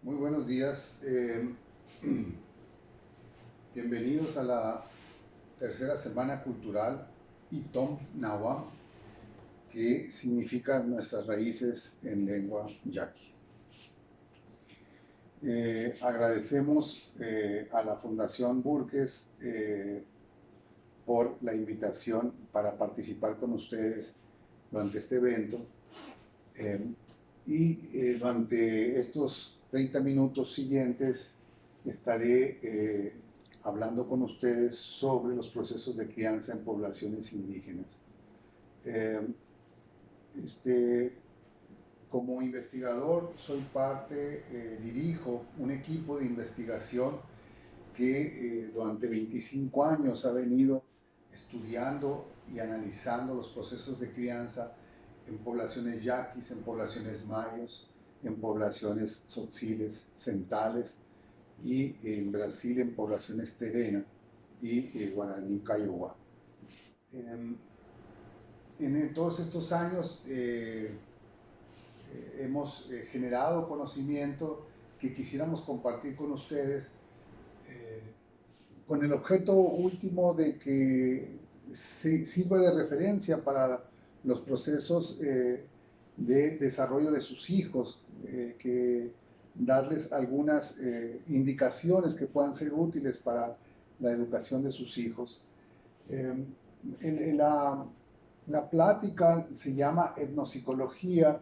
Muy buenos días. Bienvenidos a la tercera semana cultural Itom Nahuam, que significa nuestras raíces en lengua yaqui. Agradecemos a la Fundación Burques por la invitación para participar con ustedes durante este evento. Durante estos 30 minutos siguientes estaré hablando con ustedes sobre los procesos de crianza en poblaciones indígenas. Eh, este, Como investigador soy dirijo un equipo de investigación que durante 25 años ha venido estudiando y analizando los procesos de crianza en poblaciones yaquis, en poblaciones mayos, en poblaciones tzotziles, centales y en Brasil en poblaciones terena y guaraní kaiowá. En todos estos años hemos generado conocimiento que quisiéramos compartir con ustedes eh, con el objeto último de que sirva de referencia para los procesos de desarrollo de sus hijos, que darles algunas indicaciones que puedan ser útiles para la educación de sus hijos. Eh, la plática se llama etnopsicología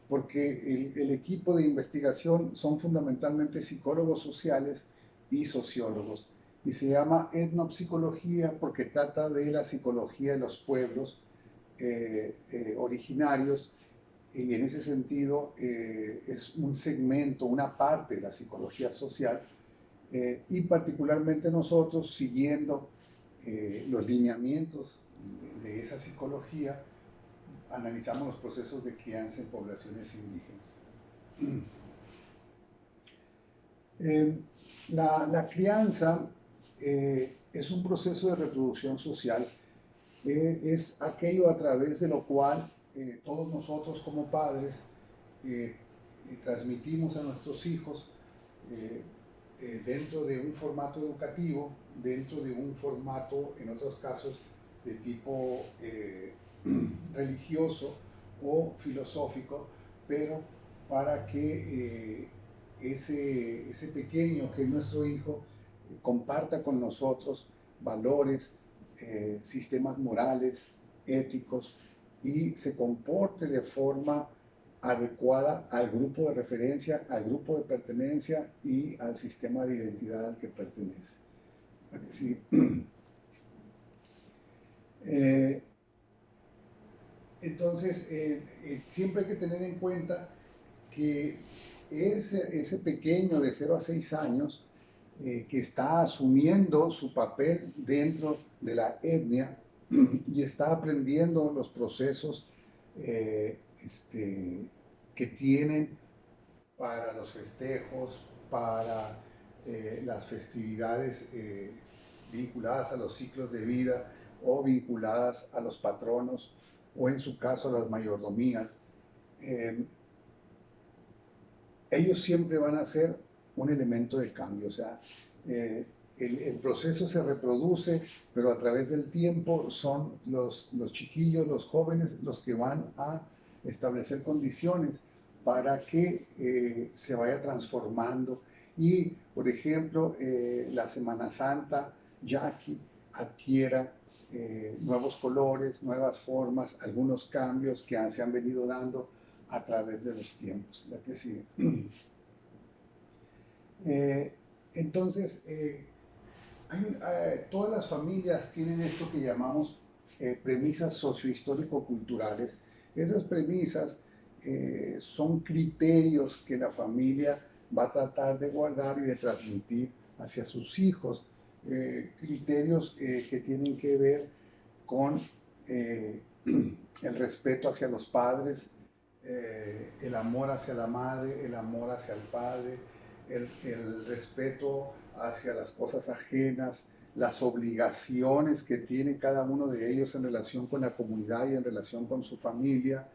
porque el equipo de investigación son fundamentalmente psicólogos sociales y sociólogos. Y se llama etnopsicología porque trata de la psicología de los pueblos originarios, y en ese sentido es un segmento, una parte de la psicología social, y particularmente nosotros, siguiendo los lineamientos de esa psicología, analizamos los procesos de crianza en poblaciones indígenas. Eh, la crianza es un proceso de reproducción social, es aquello a través de lo cual todos nosotros como padres transmitimos a nuestros hijos eh, dentro de un formato educativo, dentro de un formato, en otros casos, de tipo religioso o filosófico, pero para que ese pequeño que es nuestro hijo comparta con nosotros valores, sistemas morales, éticos, y se comporte de forma adecuada al grupo de referencia, al grupo de pertenencia y al sistema de identidad al que pertenece. Sí. Eh, entonces, siempre hay que tener en cuenta que ese pequeño de 0 a 6 años que está asumiendo su papel dentro de la etnia y está aprendiendo los procesos que tienen para los festejos, para las festividades vinculadas a los ciclos de vida o vinculadas a los patronos o en su caso a las mayordomías. Ellos siempre van a ser un elemento de cambio, o sea, el proceso se reproduce, pero a través del tiempo son los chiquillos, los jóvenes, los que van a establecer condiciones para que se vaya transformando. Y, por ejemplo, la Semana Santa yaqui adquiera nuevos colores, nuevas formas, algunos cambios que se han venido dando a través de los tiempos. La que sigue. Entonces, todas las familias tienen esto que llamamos premisas sociohistórico-culturales. Esas premisas son criterios que la familia va a tratar de guardar y de transmitir hacia sus hijos, criterios que tienen que ver con el respeto hacia los padres, el amor hacia la madre, el amor hacia el padre, el respeto hacia las cosas ajenas, las obligaciones que tiene cada uno de ellos en relación con la comunidad y en relación con su familia,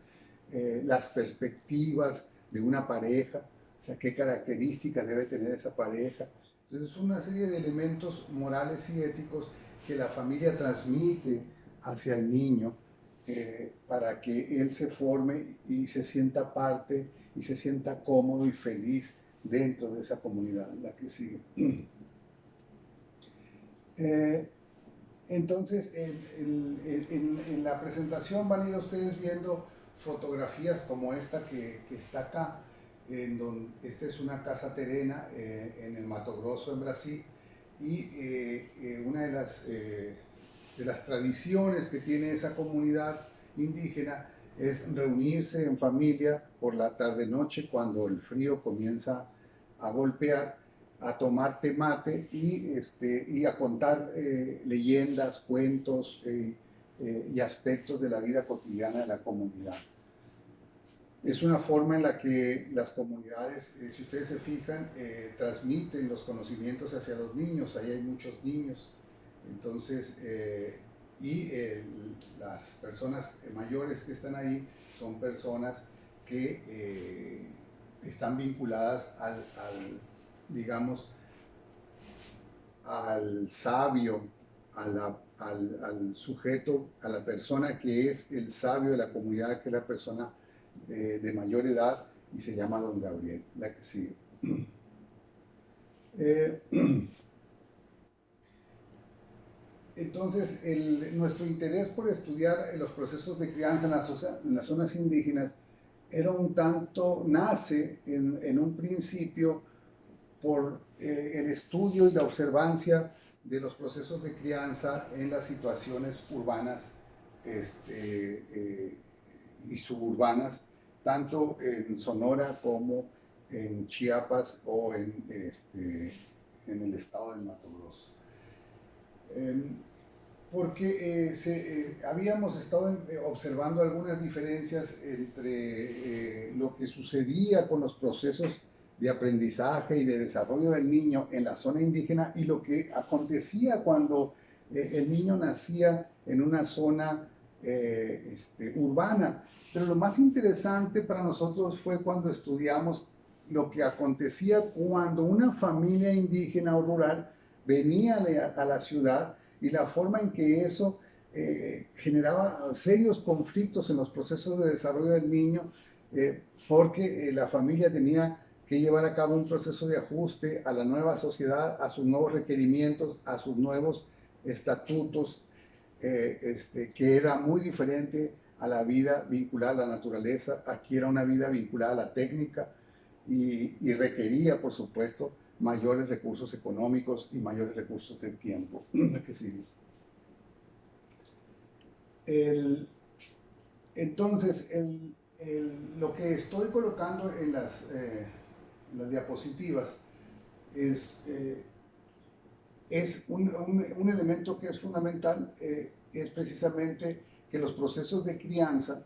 las perspectivas de una pareja O sea, qué características debe tener esa pareja. Entonces, es una serie de elementos morales y éticos que la familia transmite hacia el niño para que él se forme y se sienta parte y se sienta cómodo y feliz dentro de esa comunidad en la que sigue. Eh, entonces, en la presentación van a ir ustedes viendo fotografías como esta que está acá, en donde esta es una casa terrena en el Mato Grosso, en Brasil, y una de las tradiciones que tiene esa comunidad indígena es reunirse en familia por la tarde-noche cuando el frío comienza a golpear, a tomar té mate y a contar leyendas, cuentos y aspectos de la vida cotidiana de la comunidad. Es una forma en la que las comunidades, si ustedes se fijan, transmiten los conocimientos hacia los niños. Ahí hay muchos niños. Entonces, las personas mayores que están ahí son personas que están vinculadas digamos, al sabio, al sujeto, a la persona que es el sabio de la comunidad, que es la persona de mayor edad, y se llama Don Gabriel, la que sigue. Entonces, nuestro interés por estudiar los procesos de crianza en las zonas indígenas era un tanto, nace en un principio por el estudio y la observancia de los procesos de crianza en las situaciones urbanas y suburbanas, tanto en Sonora como en Chiapas o en el estado de Mato Grosso. Porque habíamos estado observando algunas diferencias entre lo que sucedía con los procesos de aprendizaje y de desarrollo del niño en la zona indígena y lo que acontecía cuando el niño nacía en una zona urbana. Pero lo más interesante para nosotros fue cuando estudiamos lo que acontecía cuando una familia indígena o rural venía a la ciudad y la forma en que eso generaba serios conflictos en los procesos de desarrollo del niño porque la familia tenía que llevar a cabo un proceso de ajuste a la nueva sociedad, a sus nuevos requerimientos, a sus nuevos estatutos, que era muy diferente a la vida vinculada a la naturaleza. Aquí era una vida vinculada a la técnica y requería, por supuesto, mayores recursos económicos y mayores recursos de tiempo. Entonces, lo que estoy colocando en las diapositivas es un elemento que es fundamental, es precisamente que los procesos de crianza,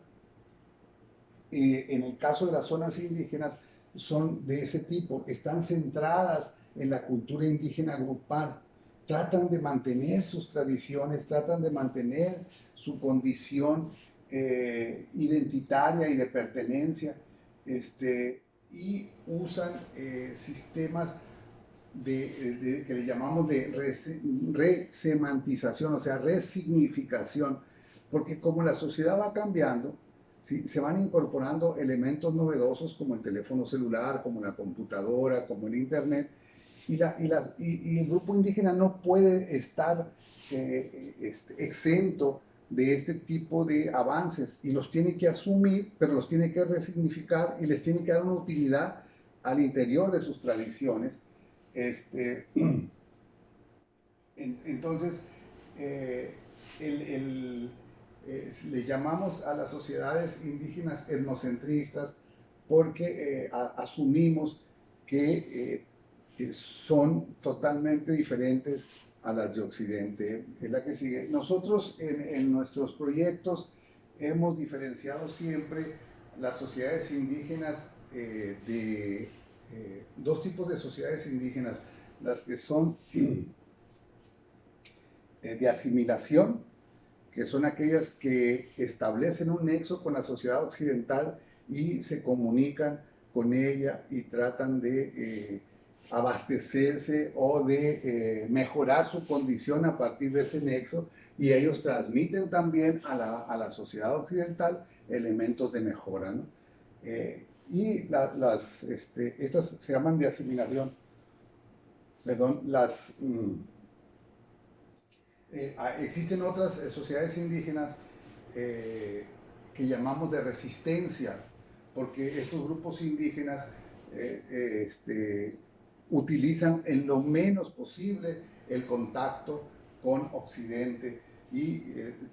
en el caso de las zonas indígenas, son de ese tipo, están centradas en la cultura indígena grupal, tratan de mantener sus tradiciones, tratan de mantener su condición identitaria y de pertenencia, y usan sistemas que le llamamos de resemantización, o sea, resignificación, porque como la sociedad va cambiando, ¿sí?, se van incorporando elementos novedosos como el teléfono celular, como la computadora, como el internet, y el grupo indígena no puede estar exento de este tipo de avances y los tiene que asumir, pero los tiene que resignificar y les tiene que dar una utilidad al interior de sus tradiciones. Entonces, le llamamos a las sociedades indígenas etnocentristas porque asumimos que son totalmente diferentes a las de Occidente. Es la que sigue. Nosotros en nuestros proyectos hemos diferenciado siempre las sociedades indígenas de dos tipos de sociedades indígenas, las que son de asimilación, que son aquellas que establecen un nexo con la sociedad occidental y se comunican con ella y tratan de abastecerse o de mejorar su condición a partir de ese nexo, y ellos transmiten también a la sociedad occidental elementos de mejora, ¿no? Y estas se llaman de asimilación, perdón, existen otras sociedades indígenas que llamamos de resistencia, porque estos grupos indígenas utilizan en lo menos posible el contacto con Occidente y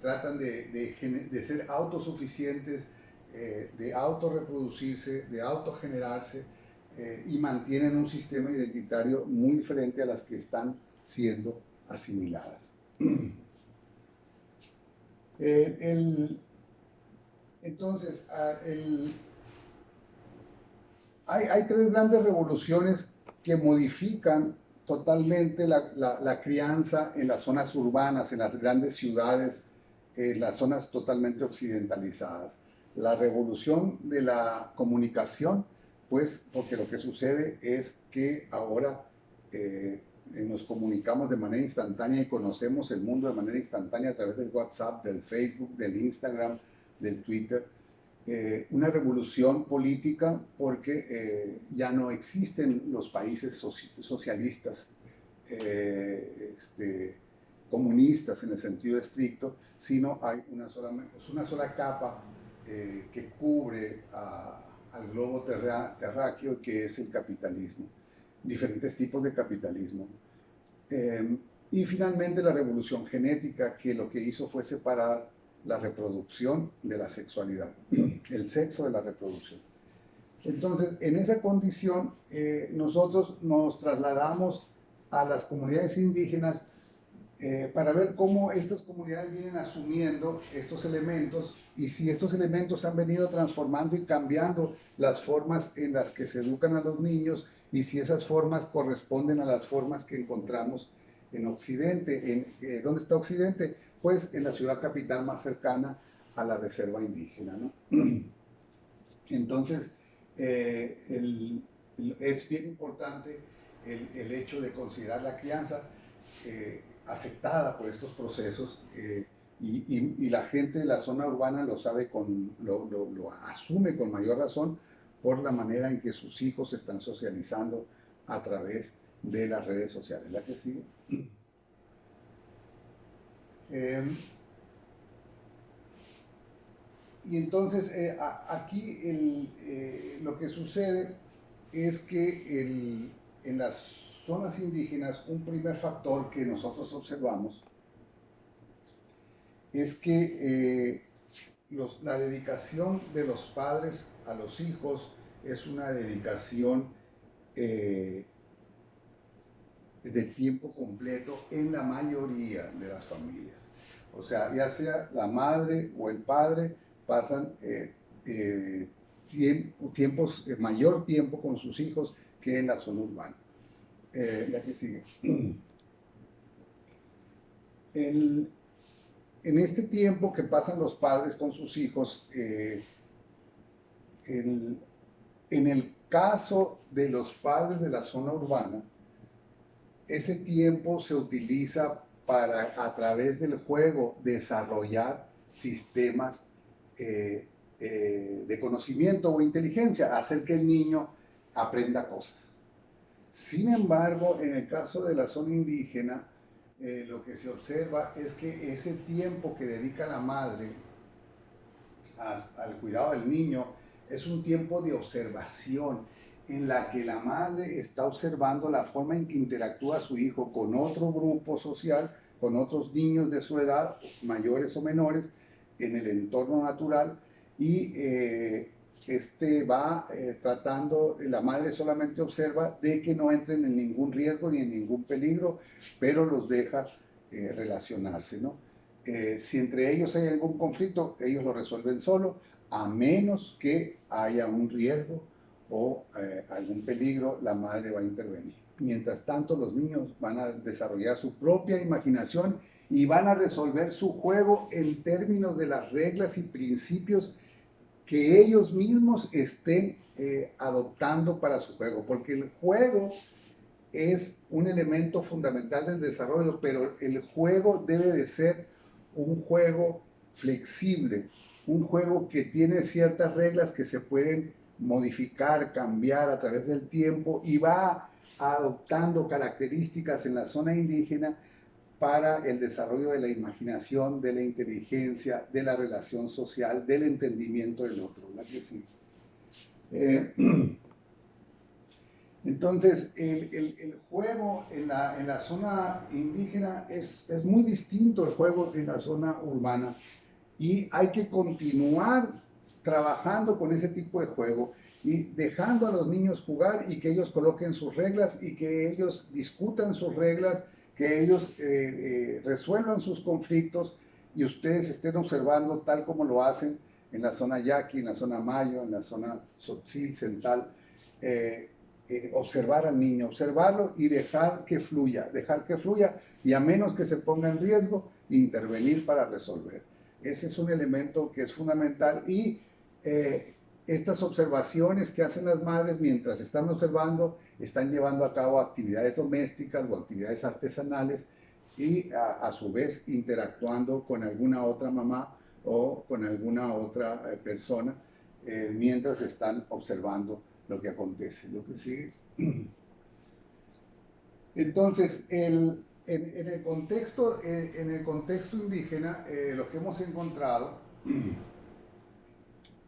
tratan de ser autosuficientes, de autorreproducirse, de autogenerarse, y mantienen un sistema identitario muy diferente a las que están siendo asimiladas. Entonces, hay tres grandes revoluciones que modifican totalmente la crianza en las zonas urbanas, en las grandes ciudades, en las zonas totalmente occidentalizadas. La revolución de la comunicación, pues porque lo que sucede es que ahora nos comunicamos de manera instantánea y conocemos el mundo de manera instantánea a través del WhatsApp, del Facebook, del Instagram, del Twitter. Una revolución política porque ya no existen los países socialistas, comunistas en el sentido estricto, sino hay una sola capa que cubre al globo terráqueo, que es el capitalismo, diferentes tipos de capitalismo. Y finalmente la revolución genética, que lo que hizo fue separar la reproducción de la sexualidad, el sexo de la reproducción. Entonces, en esa condición, nosotros nos trasladamos a las comunidades indígenas para ver cómo estas comunidades vienen asumiendo estos elementos y si estos elementos han venido transformando y cambiando las formas en las que se educan a los niños y si esas formas corresponden a las formas que encontramos en Occidente. ¿Dónde está Occidente? Pues en la ciudad capital más cercana a la reserva indígena, ¿no? Entonces, es bien importante el hecho de considerar la crianza afectada por estos procesos, y la gente de la zona urbana lo sabe, lo asume con mayor razón por la manera en que sus hijos se están socializando a través de las redes sociales. ¿La que sigue? Y entonces aquí lo que sucede es que en las zonas indígenas un primer factor que nosotros observamos es que la dedicación de los padres a los hijos es una dedicación de tiempo completo en la mayoría de las familias. O sea, ya sea la madre o el padre pasan mayor tiempo con sus hijos que en la zona urbana. La que sigue. En este tiempo que pasan los padres con sus hijos, en el caso de los padres de la zona urbana, ese tiempo se utiliza para, a través del juego, desarrollar sistemas de conocimiento o inteligencia, hacer que el niño aprenda cosas. Sin embargo, en el caso de la zona indígena, lo que se observa es que ese tiempo que dedica la madre al cuidado del niño es un tiempo de observación, en la que la madre está observando la forma en que interactúa su hijo con otro grupo social, con otros niños de su edad, mayores o menores, en el entorno natural, y va tratando, la madre solamente observa de que no entren en ningún riesgo ni en ningún peligro, pero los deja relacionarse, ¿no? Si entre ellos hay algún conflicto, ellos lo resuelven solo, a menos que haya un riesgo o algún peligro, la madre va a intervenir. Mientras tanto, los niños van a desarrollar su propia imaginación y van a resolver su juego en términos de las reglas y principios que ellos mismos estén adoptando para su juego, porque el juego es un elemento fundamental del desarrollo, pero el juego debe de ser un juego flexible, un juego que tiene ciertas reglas que se pueden modificar, cambiar a través del tiempo y va adoptando características en la zona indígena para el desarrollo de la imaginación, de la inteligencia, de la relación social, del entendimiento del otro. ¿Verdad que sí? Entonces, el juego en la zona indígena es muy distinto al juego en la zona urbana y hay que continuar trabajando con ese tipo de juego y dejando a los niños jugar y que ellos coloquen sus reglas y que ellos discutan sus reglas, que ellos resuelvan sus conflictos y ustedes estén observando tal como lo hacen en la zona yaqui, en la zona mayo, en la zona tzotzil, central. Observar al niño, observarlo y dejar que fluya y a menos que se ponga en riesgo, intervenir para resolver. Ese es un elemento que es fundamental y estas observaciones que hacen las madres mientras están observando, están llevando a cabo actividades domésticas o actividades artesanales y a su vez interactuando con alguna otra mamá o con alguna otra persona mientras están observando lo que acontece, lo que sigue. Entonces, en el contexto indígena, lo que hemos encontrado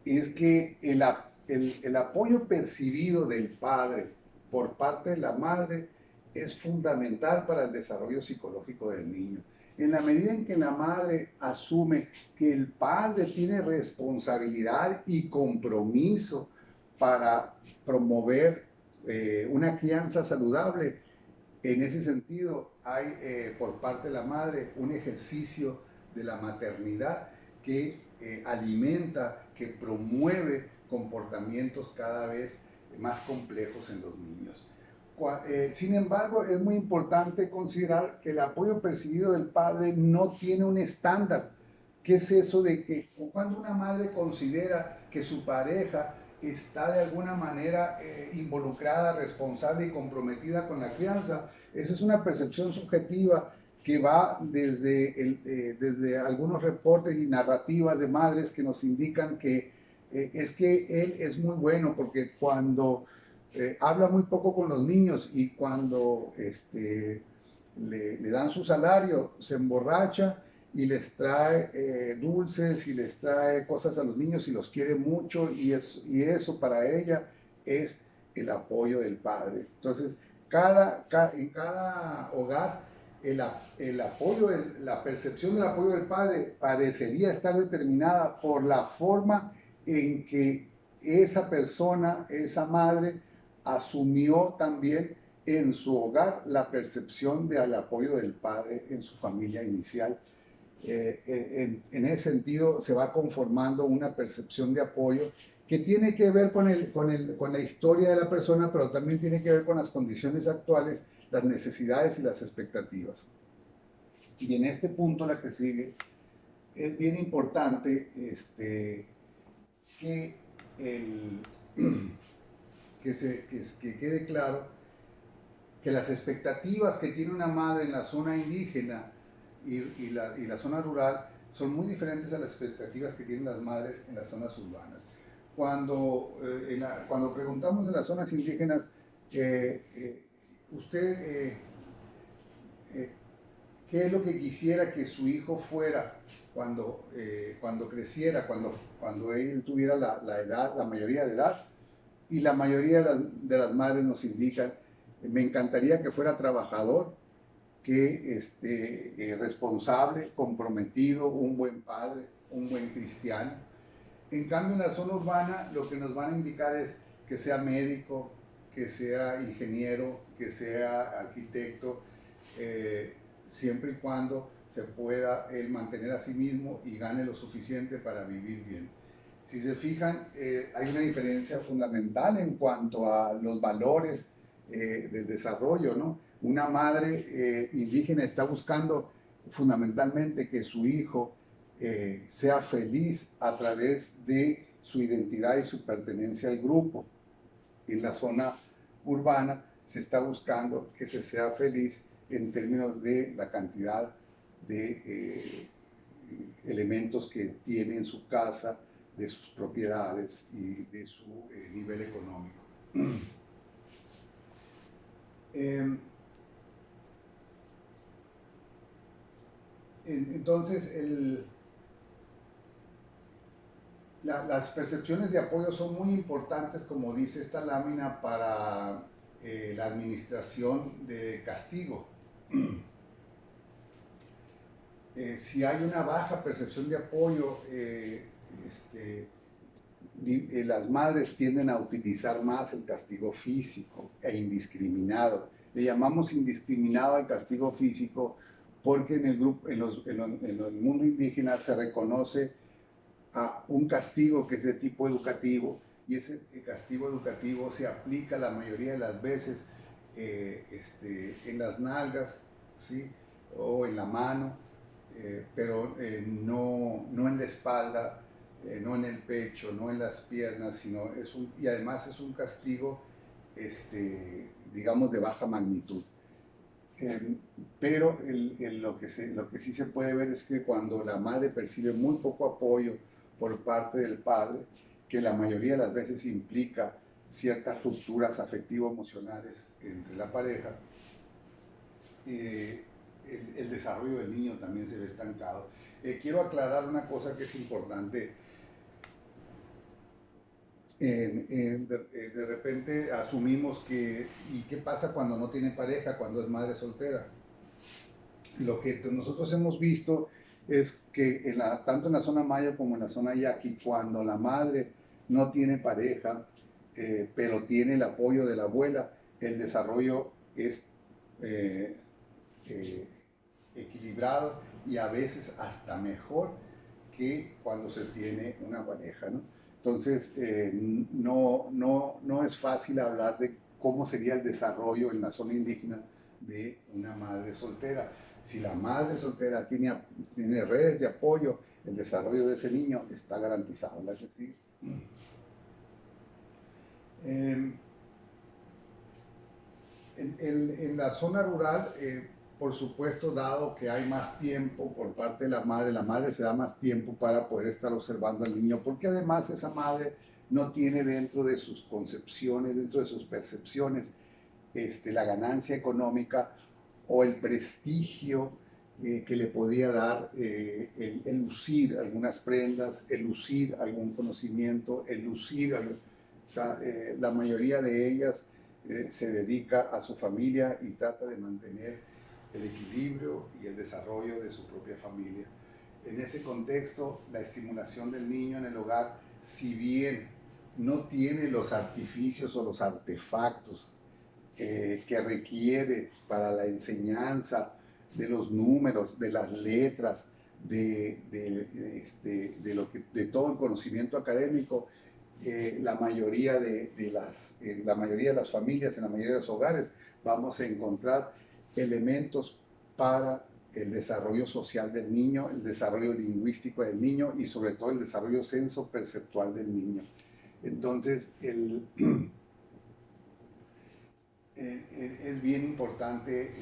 es que el apoyo percibido del padre por parte de la madre es fundamental para el desarrollo psicológico del niño. En la medida en que la madre asume que el padre tiene responsabilidad y compromiso para promover una crianza saludable, en ese sentido hay por parte de la madre un ejercicio de la maternidad que alimenta, que promueve comportamientos cada vez más complejos en los niños. Sin embargo, es muy importante considerar que el apoyo percibido del padre no tiene un estándar. ¿Qué es eso de que cuando una madre considera que su pareja está de alguna manera involucrada, responsable y comprometida con la crianza? Esa es una percepción subjetiva que va desde algunos reportes y narrativas de madres que nos indican que es que él es muy bueno porque cuando habla muy poco con los niños y cuando le dan su salario, se emborracha y les trae dulces y les trae cosas a los niños y los quiere mucho y eso para ella es el apoyo del padre. Entonces, en cada hogar el apoyo, la percepción del apoyo del padre parecería estar determinada por la forma en que esa persona, esa madre, asumió también en su hogar la percepción del apoyo del padre en su familia inicial. En ese sentido se va conformando una percepción de apoyo que tiene que ver con la historia de la persona, pero también tiene que ver con las condiciones actuales, las necesidades y las expectativas. Y en este punto, la que sigue, es bien importante que, que quede claro que las expectativas que tiene una madre en la zona indígena y la zona rural son muy diferentes a las expectativas que tienen las madres en las zonas urbanas. Cuando preguntamos en las zonas indígenas, usted, ¿qué es lo que quisiera que su hijo fuera cuando creciera, cuando él tuviera la edad, la mayoría de edad? Y la mayoría de las madres nos indican, me encantaría que fuera trabajador, que responsable, comprometido, un buen padre, un buen cristiano. En cambio, en la zona urbana lo que nos van a indicar es que sea médico, que sea ingeniero, que sea arquitecto, siempre y cuando se pueda él mantener a sí mismo y gane lo suficiente para vivir bien. Si se fijan, hay una diferencia fundamental en cuanto a los valores del desarrollo, ¿no? Una madre indígena está buscando fundamentalmente que su hijo sea feliz a través de su identidad y su pertenencia al grupo. En la zona urbana se está buscando que se sea feliz en términos de la cantidad de elementos que tiene en su casa, de sus propiedades y de su nivel económico. Entonces, las percepciones de apoyo son muy importantes, como dice esta lámina, para la administración de castigo. Si hay una baja percepción de apoyo, las madres tienden a utilizar más el castigo físico e indiscriminado. Le llamamos indiscriminado al castigo físico porque en el grupo, en el mundo indígena se reconoce a un castigo que es de tipo educativo, y ese castigo educativo se aplica la mayoría de las veces en las nalgas, ¿sí? O en la mano, pero no en la espalda, no en el pecho, no en las piernas, sino y además es un castigo, digamos, de baja magnitud. Pero lo que sí se puede ver es que cuando la madre percibe muy poco apoyo por parte del padre, que la mayoría de las veces implica ciertas rupturas afectivo-emocionales entre la pareja, el desarrollo del niño también se ve estancado. Quiero aclarar una cosa que es importante. De repente asumimos que, ¿y qué pasa cuando no tiene pareja, cuando es madre soltera? Lo que nosotros hemos visto es que tanto en la zona maya como en la zona yaqui, cuando la madre no tiene pareja, pero tiene el apoyo de la abuela, el desarrollo es equilibrado y a veces hasta mejor que cuando se tiene una pareja, ¿no? Entonces, no es fácil hablar de cómo sería el desarrollo en la zona indígena de una madre soltera. Si la madre soltera tiene redes de apoyo, el desarrollo de ese niño está garantizado, ¿verdad que sí? En la zona rural, por supuesto, dado que hay más tiempo por parte de la madre se da más tiempo para poder estar observando al niño, porque además esa madre no tiene dentro de sus concepciones, dentro de sus percepciones, la ganancia económica o el prestigio que le podía dar el lucir algunas prendas, el lucir algún conocimiento, el lucir, o sea, la mayoría de ellas se dedica a su familia y trata de mantener el equilibrio y el desarrollo de su propia familia. En ese contexto, la estimulación del niño en el hogar, si bien no tiene los artificios o los artefactos que requiere para la enseñanza de los números, de las letras, de todo el conocimiento académico, la mayoría la mayoría de las familias, en la mayoría de los hogares, vamos a encontrar elementos para el desarrollo social del niño, el desarrollo lingüístico del niño y sobre todo el desarrollo senso-perceptual del niño. Entonces, es bien importante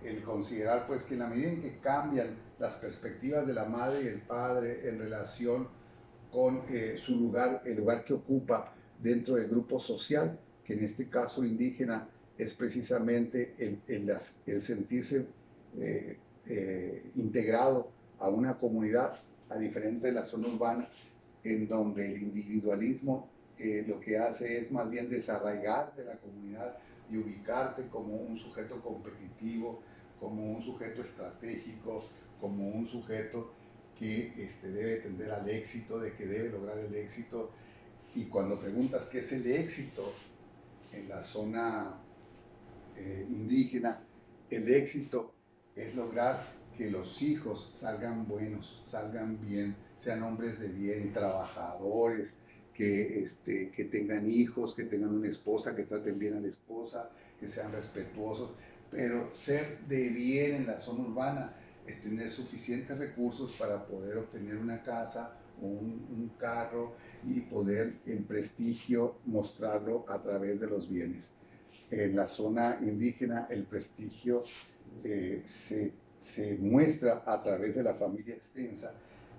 el considerar pues que en la medida en que cambian las perspectivas de la madre y el padre en relación con su lugar, el lugar que ocupa dentro del grupo social, que en este caso indígena es precisamente el sentirse integrado a una comunidad, a diferente de la zona urbana, en donde el individualismo lo que hace es más bien desarraigar de la comunidad y ubicarte como un sujeto competitivo, como un sujeto estratégico, como un sujeto que debe tender al éxito, de que debe lograr el éxito. Y cuando preguntas qué es el éxito en la zona indígena, el éxito es lograr que los hijos salgan buenos, salgan bien, sean hombres de bien, trabajadores, que tengan hijos, que tengan una esposa, que traten bien a la esposa, que sean respetuosos. Pero ser de bien en la zona urbana es tener suficientes recursos para poder obtener una casa, un carro y poder el prestigio mostrarlo a través de los bienes. En la zona indígena el prestigio se muestra a través de la familia extensa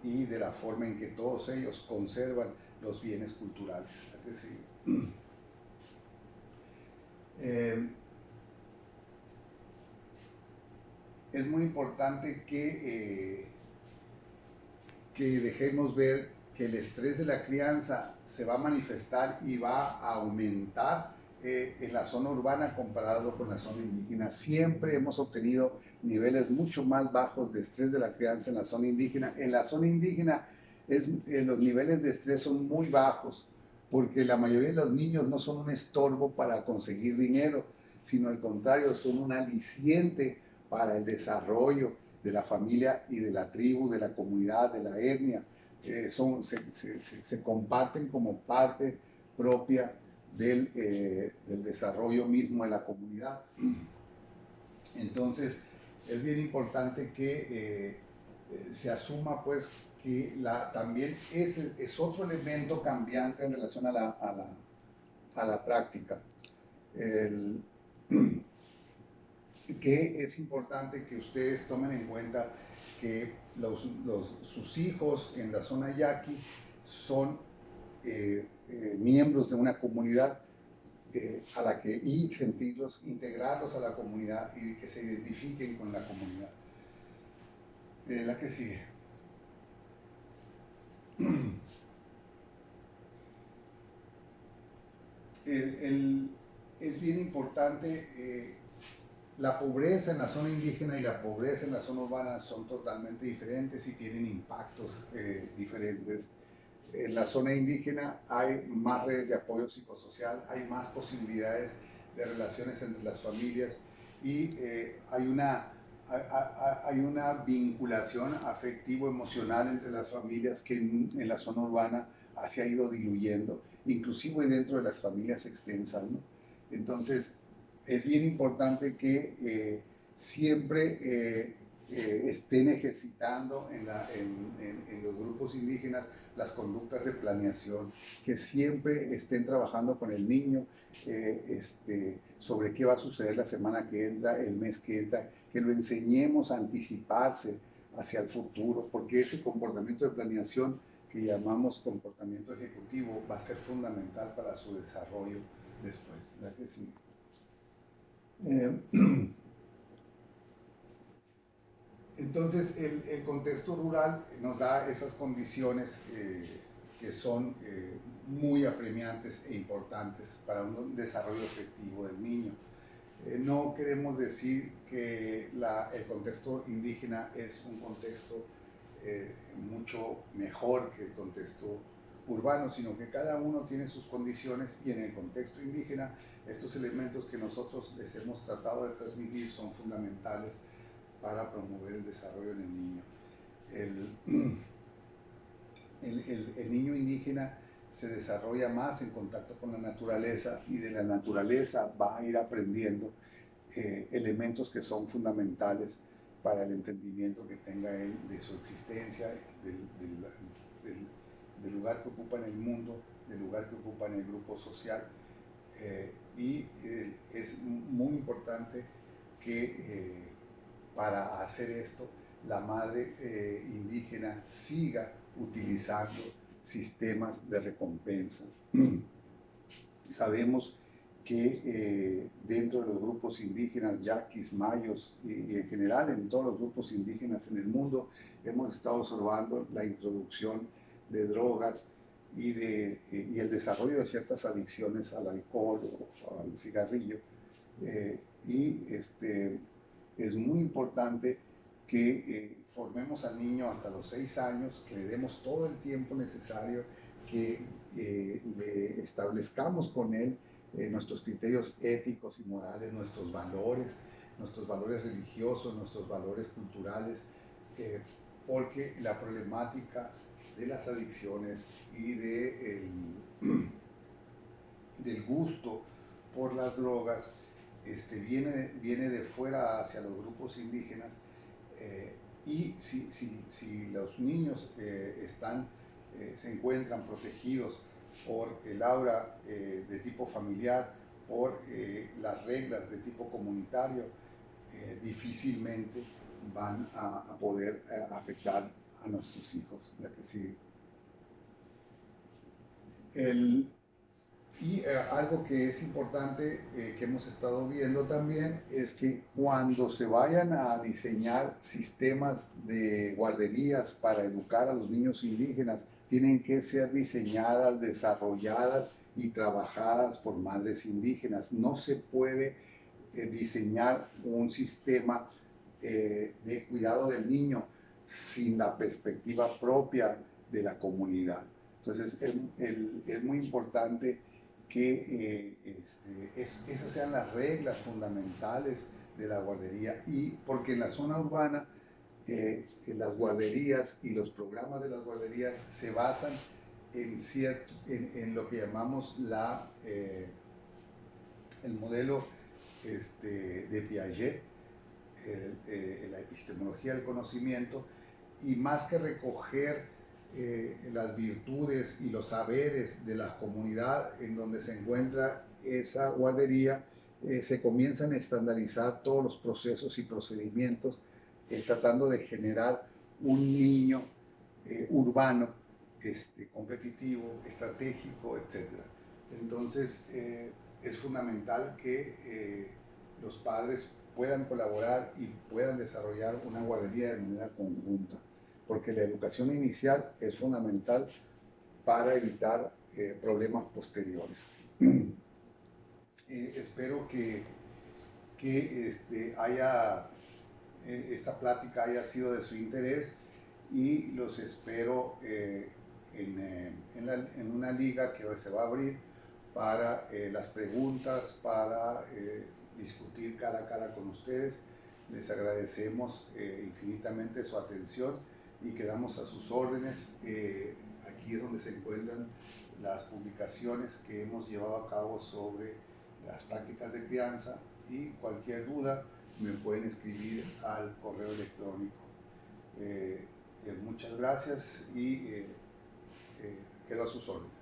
y de la forma en que todos ellos conservan los bienes culturales. Es muy importante que dejemos ver que el estrés de la crianza se va a manifestar y va a aumentar en la zona urbana comparado con la zona indígena. Siempre hemos obtenido niveles mucho más bajos de estrés de la crianza en la zona indígena. En la zona indígena los niveles de estrés son muy bajos porque la mayoría de los niños no son un estorbo para conseguir dinero, sino al contrario, son un aliciente para el desarrollo de la familia y de la tribu, de la comunidad, de la etnia. Se comparten como parte propia del desarrollo mismo de la comunidad. Entonces, es bien importante que se asuma pues que también es otro elemento cambiante en relación a la práctica. Que es importante que ustedes tomen en cuenta que sus hijos en la zona yaqui son miembros de una comunidad y sentirlos, integrarlos a la comunidad y que se identifiquen con la comunidad. La que sigue. Es bien importante, la pobreza en la zona indígena y la pobreza en la zona urbana son totalmente diferentes y tienen impactos diferentes. En la zona indígena hay más redes de apoyo psicosocial, hay más posibilidades de relaciones entre las familias y hay una vinculación afectivo-emocional entre las familias que en la zona urbana se ha ido diluyendo, inclusive dentro de las familias extensas, ¿no? Entonces, es bien importante que siempre estén ejercitando en los grupos indígenas las conductas de planeación, que siempre estén trabajando con el niño sobre qué va a suceder la semana que entra, el mes que entra, que lo enseñemos a anticiparse hacia el futuro, porque ese comportamiento de planeación que llamamos comportamiento ejecutivo va a ser fundamental para su desarrollo después. ¿Verdad que sí? Entonces, el contexto rural nos da esas condiciones que son muy apremiantes e importantes para un desarrollo efectivo del niño. No queremos decir que el contexto indígena es un contexto mucho mejor que el contexto urbano, sino que cada uno tiene sus condiciones y en el contexto indígena estos elementos que nosotros les hemos tratado de transmitir son fundamentales para promover el desarrollo en el niño. El niño indígena se desarrolla más en contacto con la naturaleza y de la naturaleza va a ir aprendiendo elementos que son fundamentales para el entendimiento que tenga él de su existencia, del lugar que ocupa en el mundo, del lugar que ocupa en el grupo social. Y es muy importante que para hacer esto la madre indígena siga utilizando sistemas de recompensa. Sabemos que dentro de los grupos indígenas, yaquis, mayos y en general en todos los grupos indígenas en el mundo, hemos estado observando la introducción de drogas y el desarrollo de ciertas adicciones al alcohol o al cigarrillo. Es muy importante que formemos al niño hasta los 6 años, que le demos todo el tiempo necesario, que le establezcamos con él nuestros criterios éticos y morales, nuestros valores religiosos, nuestros valores culturales, porque la problemática de las adicciones y del gusto por las drogas viene de fuera hacia los grupos indígenas, y si los niños están se encuentran protegidos por el aura de tipo familiar, por las reglas de tipo comunitario, difícilmente van a poder afectar a nuestros hijos. Ya que sí. Algo que es importante que hemos estado viendo también es que cuando se vayan a diseñar sistemas de guarderías para educar a los niños indígenas, tienen que ser diseñadas, desarrolladas y trabajadas por madres indígenas. No se puede diseñar un sistema de cuidado del niño sin la perspectiva propia de la comunidad. Entonces es muy importante que esas sean las reglas fundamentales de la guardería, y porque en la zona urbana en las guarderías y los programas de las guarderías se basan en lo que llamamos el modelo de Piaget, la epistemología del conocimiento, y más que recoger las virtudes y los saberes de la comunidad en donde se encuentra esa guardería, se comienzan a estandarizar todos los procesos y procedimientos, tratando de generar un niño urbano, competitivo, estratégico, etc. Entonces, es fundamental que los padres puedan colaborar y puedan desarrollar una guardería de manera conjunta, porque la educación inicial es fundamental para evitar problemas posteriores. Espero que esta plática haya sido de su interés, y los espero en una liga que se va a abrir para las preguntas, para discutir cara a cara con ustedes. Les agradecemos infinitamente su atención y quedamos a sus órdenes. Aquí es donde se encuentran las publicaciones que hemos llevado a cabo sobre las prácticas de crianza, y cualquier duda me pueden escribir al correo electrónico. Muchas gracias y quedo a sus órdenes.